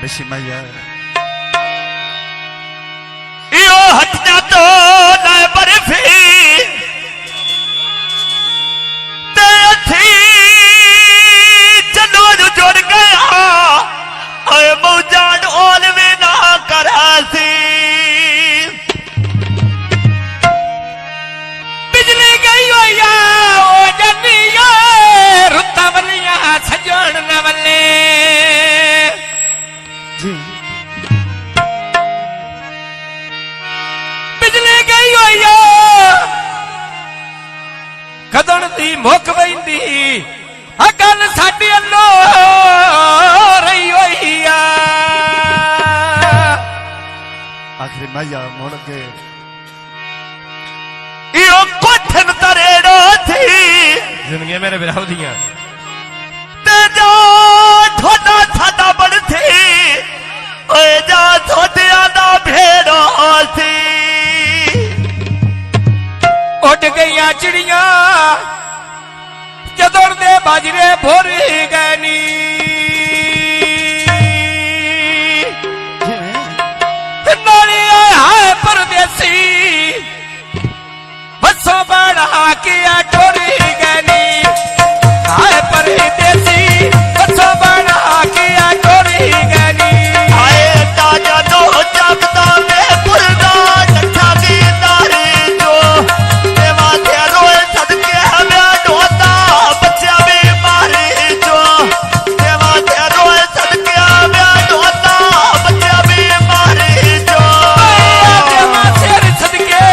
बेशी मैया यो हटना तो न बर्फी ते थी चलो जो जुड़ गया ओए मौजान ओल में ना करासी बिजली गई होया ओ जनिया रुत्ता बलिया सजण न बल्ले जी बिजली गई होया कदन दी मुक वैंदी आ गल साडी अल्लो रही होया आखिरी मैया मुड़ के यो कोठन तरेड़ो थी जिंदगी मेरे बिराव दियां ते जा थोड़ा थादा बड़ थी ओए जा थोड़िया दा भेड़ो थी उड़ गईया चिड़िया जदों दे बाजरे भोरी गैनी नाली है परदेसी बसों बड़ा किया टोरी गैनी हाय परदेसी बसों बड़ा किया टोरी गैनी आए ताजा दो जगदा में पुरदा ठा दी दारी जो देवा ते रोए सदके हमें ढोता बच्चा भी मारी जो देवा ते रोए सदके हमें ढोता बच्चा भी मारी जो देवा शेर सदके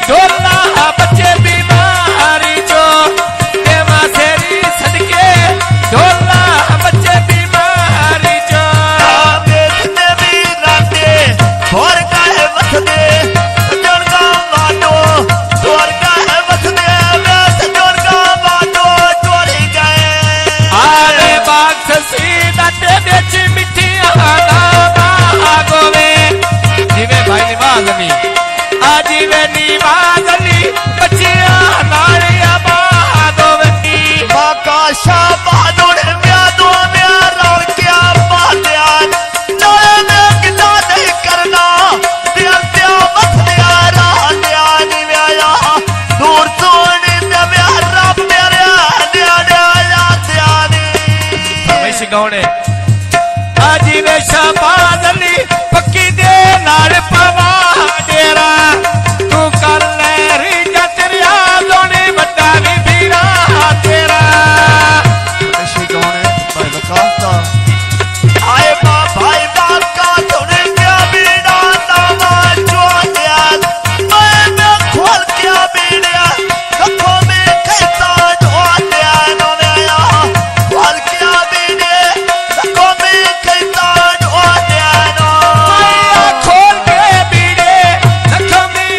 ढोला बच्चे बीमारी जो देवा शेरी सदके ढोला बच्चे बीमारी जो देखते भी राते और काहे वसदे सजन का वाटो और काहे वसदे मैं सजन का वाटो चोरी गए आरे बाग ससी दाते बेच मिठिया ना गोवे जीवे भाई निवाजनी आजीवे निवाजनी बच्चिया नालिया बादोवनी बाका शाबादुर म्यादो म्यारा क्या बात्यान नयन किता नहीं करना दिया दिया मत दिया राह दिया निव्या दूर सोनी दिया म्यारा मेरे दिया दिया दिया मैं सिगाउने आजीवे शाबादनी पक्की दे नाल पवा डेरा तू कर ले री तेरिया लोने बड़ा भी भीरा तेरा बेशी कौन है भाई विकास दा आए भाई बाप का तूने क्या बीड़ा दामा जो दिया मैं खोल क्या बीड़ा कखों में कैसा ढो दिया नो मेरा खोल क्या बीड़े कखों में कैसा ढो दिया नो खोल के बीड़े लखों में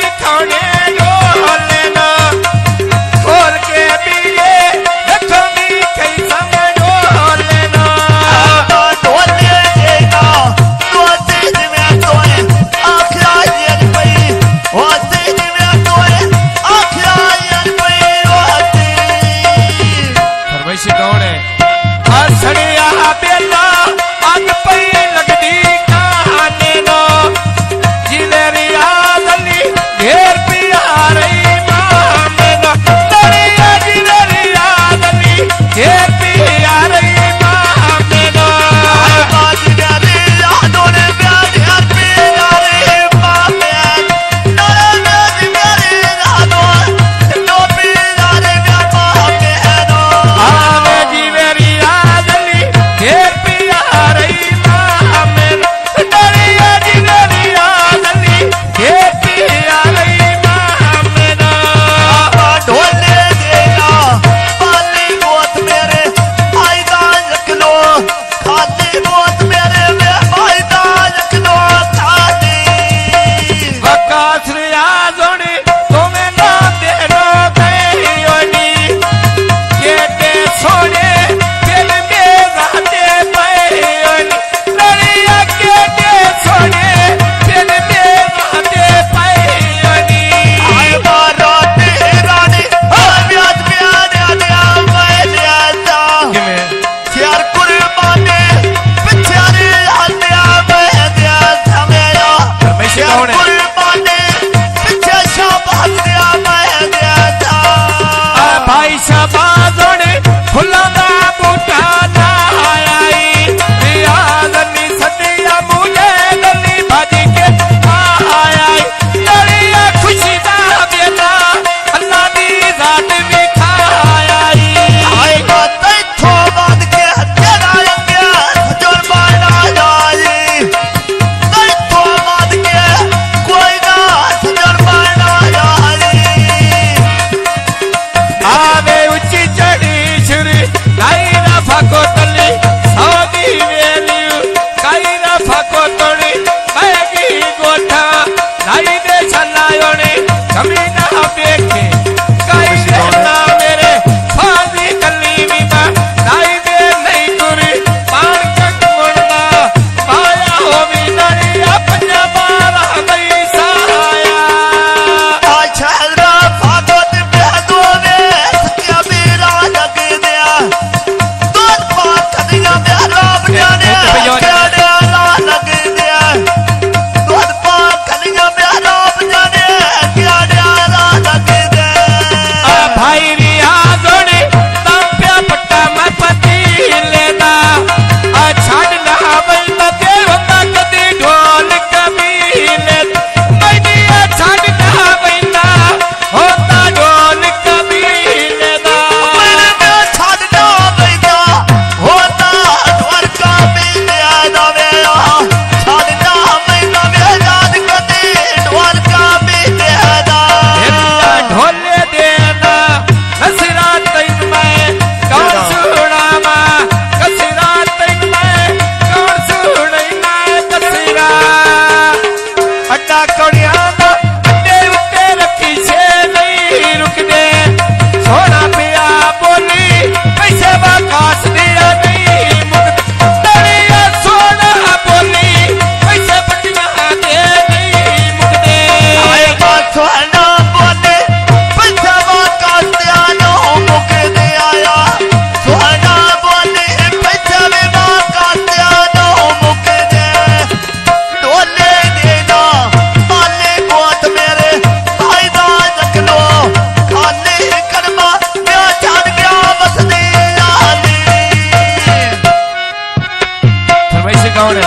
ਹੁਣ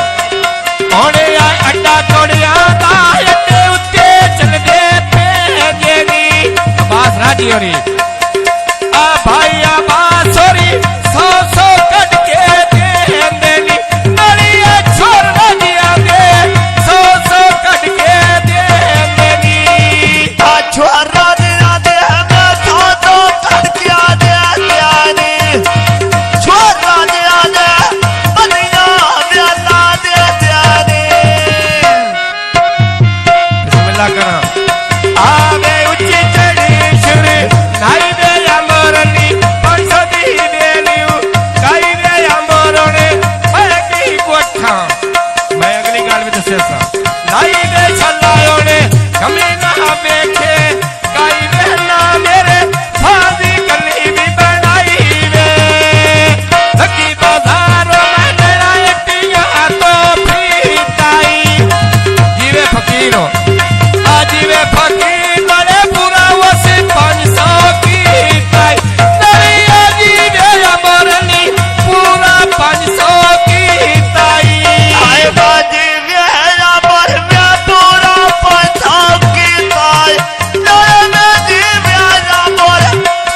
ਆ ਅੱਡਾ ਕੋੜਿਆਂ ਦਾ ਅੱਡੇ ਉੱਤੇ ਚੱਲਦੇ ਪਏ ਨੀ ਬਾਸ ਰਾਜੀ ਹੋਰੀ ਆ ਭਾਈ ਆ ਬਾਸ ਹੋਰੀ 100 ਕੱਢ ਕੇ ਦੇਂਦੇ ਨੀ ਨਾਲੀ ਆ ਛੋਰ ਰਾਜੀਆਂ ਦੇ 100 ਕੱਢ ਕੇ ਦੇਂਦੇ ਨੀ ਆ ਛੋਰਾ ਦੀਆਂ ਦੇ ਮੈਂ 100 ਕੱਢ ਕੇ ਦੇ ਨੀ ਛੋਰਾ ਦੀਆਂ ਦੇ ਬੰਦੀਆਂ ਵਿਆਲਾ ਦੇ ਨੀ ਬਿਸਮਿਲ੍ਲਾ ਕਰਾਂ ਆਵੇ ਉੱਚੀ ਚੜੀ ਸ਼ੁਰੇ ਨਾਈ ਦੇ ਅਮਰਨੀ 500 ਦੀ ਦੇਲਿਓ ਕਾਈ ਦੇ ਅਮਰਨੇ ਮੈਂ ਕੀ ਕੋਠਾਂ ਮੈਂ ਅਗਲੀ ਗੱਲ ਵੀ ਦੱਸਿਆ ਸਾਂ ਨਾਈ ਦੇ ਛਲਾਇਓਨੇ ਕਮੀ ਨਾ ਵੇਖੇ ਕਾਈ ਦੇ ਨਾ ਮੇਰੇ ਫਾਦੀ ਕੱਲੀ ਵੀ ਬਣਾਈ ਵੇ ਲੱਗੀ ਬਾਜ਼ਾਰ ਮੈਂ ਨੇੜਾ ਇੱਟੀਆਂ ਤੋਂ ਫੀਟਾਈ ਜਿਵੇਂ ਫਕੀਰੋ जीवे फकीर बड़े पूरा वसे 500 की ताई नरिया जीवे अमरनी पूरा 500 की ताई आए बाजी मेरा पर मैं पूरा 500 की ताई नरे में जी मेरा पर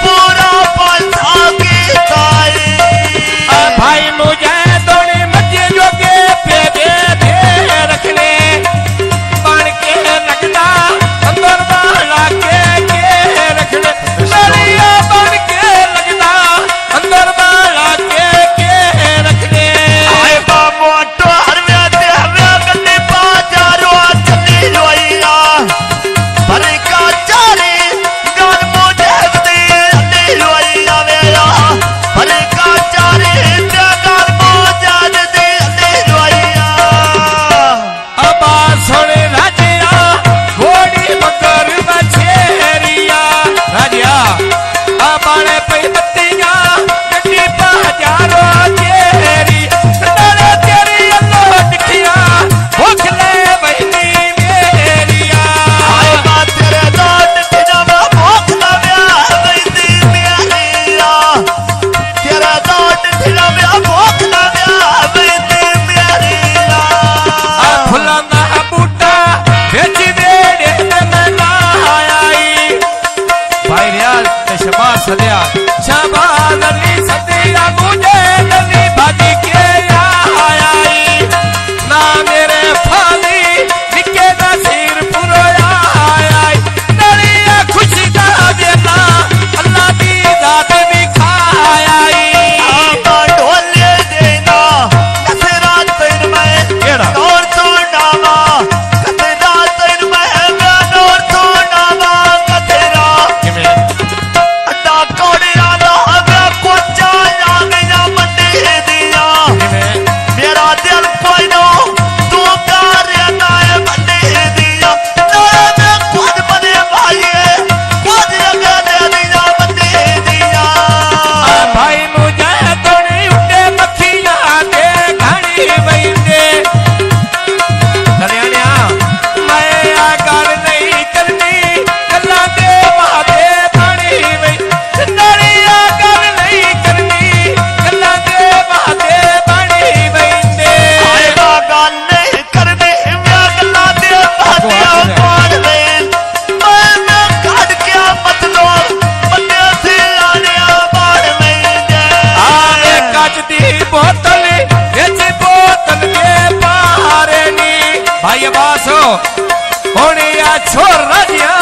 पूरा 500 की ताई आ भाई मुझे दोनी मजे जोगे पे दे रखने बन के रखना अंदर वाला के रखने नरिया बन के लगना अंदर वाला के रखने आए बाबू तो हर में दे में गन्ने बाजारो चली रोइया भरी का चारी गान मुझे दे दे रोइया मेरा भरी का चारी दे गान मुझे दे दे रोइया अबा सोने राजिया घोड़ी मगर बछेरिया राजिया अबाले पे बत्तियां गड्डी बाजारो तेरी नरे तेरी अल्लाह दिखिया भूखले बहनी मेरिया आए बा तेरे दोट बिना मैं भूख ना मैं बैठी मेरिया तेरा दोट बिना मैं भूख ना मैं बैठी मेरिया फुलां दा बूटा बेच देड़े ते मैं ना आई भाई रियाज ते शबाज सदिया शबाज अली सदिया मुझे नली भागी के आई ना मेरे फाली निके दा सिर पुरोया आई नलिया खुशी दा देना अल्लाह दी दात भी खाई आमा ढोले देना कसरा तेन में केड़ा नौर तो नामा कसरा तेन में मैं नौर तो नामा कसरा किमें अड्डा कोड़िया ना मैं कोचा लागिया मंडी दिया किमें मेरा दिल कोई नो तू कर ना मंडी दिया नौर में खुद बने भाई खुद लगा दे दिया मंडी दिया भाई मुझे तोड़ी उठे मक्खियां दे घड़ी बैठे कल्याणिया मैं आ गल नहीं करनी गल्ला दे वादे बनी वई नड़िया गल नहीं करनी गल्ला दे वादे बनी वईंदे आए बा गल नहीं करनी मैं गल्ला दे बातियां पाड़ में मैं काट के मतलब बन्ने से आनिया बाड़ में दे आवे काच दी बोतल बेच बोतल के पारे नी भाई अब्बास होने आ छोर राजिया